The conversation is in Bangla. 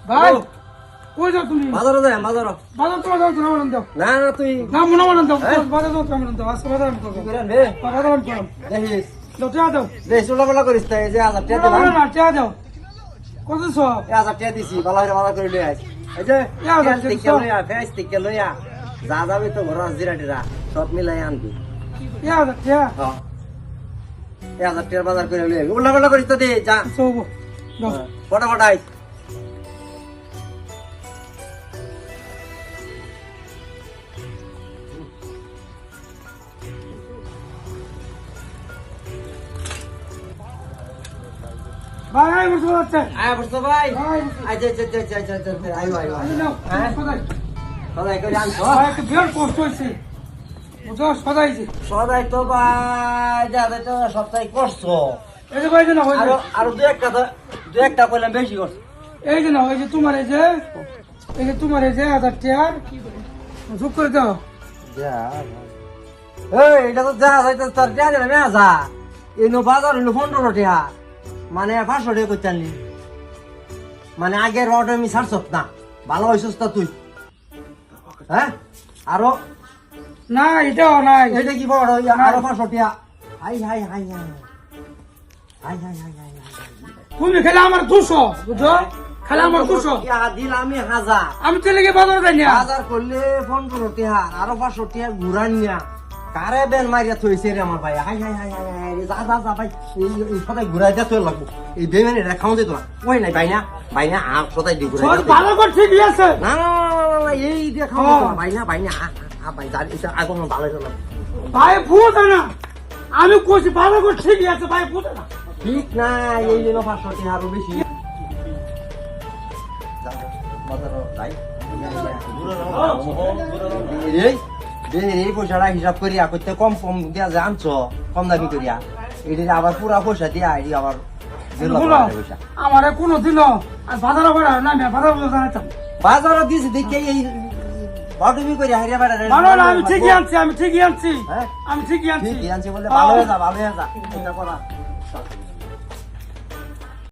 ভাই কই যাও তুমি? বাজারে যাই বাজারে। বাজার তো যাও তুমি দাও। না না তুই না মনে মনে দাও। বাজার যাও তুমি দাও। আজকে বাজার আমি করব। করেন রে বাজার আমি করব। দেখিস দাও টিয়া দাও। দেখ চুলাপালা করিস তাই যে 1000 টাকা না দিলাম না টিয়া দাও। কত সব? 1000 টাকা দিছি ভালো করে বাজার করে লই আইস এই যে টিকা লইয়া ফেস টিকা লইয়া যা যাবে তো ঘর জিরা টিরা সব মিলাই আনবি টিয়া দাও টিয়া। হ্যাঁ 1000 টাকা বাজার করে লই আইবি উল্লাপালা করিস তো দে যা সব দাও। ফটাফট আইস ভাই আই বসে আছে। আয় বসতো ভাই ভাই আয় আয় আয় আয় আমি নাও। হ্যাঁ? সদাই। সদাই করে আনছো ভাই একটু বিরাট কষ্ট হইছে। বুঝছো সদাইছে। সদাই তো ভাই যাবে তো সপ্তাহে করছো এই যে ভাই যে না হই আরো আরো দু একটা কইলাম বেশি করছো এই যে না এই যে তোমার এই যে 1000 টাকার যোগ করে দাও। এটা তো যা যাইতে তোর যা দিলাম যা এই নো বাজার হইলো 15 টাকা মানে 500 টাকা করতে আনলি মানে আগের অর্ডার আমি ছাড়ছ না ভালো হইছস তা তুই হ্যাঁ আরো না এটাও নাই। এটা কি বড় আরো 500 টাকা high high high high high high high high তুমি খেলে আমার 200 বুঝছো? খেলে আমার 200। দিল আমি 1000 আমি তো লেগে বাজার যাই না। বাজার করলে 15 টাকা আরো 500 টাকা ঘুরান নিয়া কারে বেন মারিয়া থইছে রে আমার ভাই হাই হাই হাই হাই যা যা যা ভাই এই সদাই ঘুরাই দে তোর লাগবো এই বেমেনে রাখাও দে তোরা ওই নাই বাইনা আ সদাই দি ঘুরাই সব ভালো করে ঠিক আছে। না না না এই দেখাও তোরা বাইনা আ ভাই যা এটা আগুন ভালো হলো ভাই বুঝে না। আমি কইছি ভালো করে ঠিক আছে ভাই বুঝে না। ঠিক না এই জন্য 500 টাকা আরো বেশি বাজারও যাই এই পয়সাটা হিসাব করিয়া করতে কম কম দিয়া যে আনছো কম দামি করিয়া এটা আবার পুরা পয়সা দিয়া এটি আবার পয়সা আমারে কোনো দিল আর বাজারে বেড়া না আমি বাজার জানাইতাম। বাজারও দিয়েছি দেখে এই বাটুমি করিয়া হারিয়া বেড়া ভালো না আমি ঠিকই আনছি আমি ঠিকই আনছি হ্যাঁ আমি ঠিকই আনছি। ঠিক আনছি বলে ভালো হয়ে যা এটা করা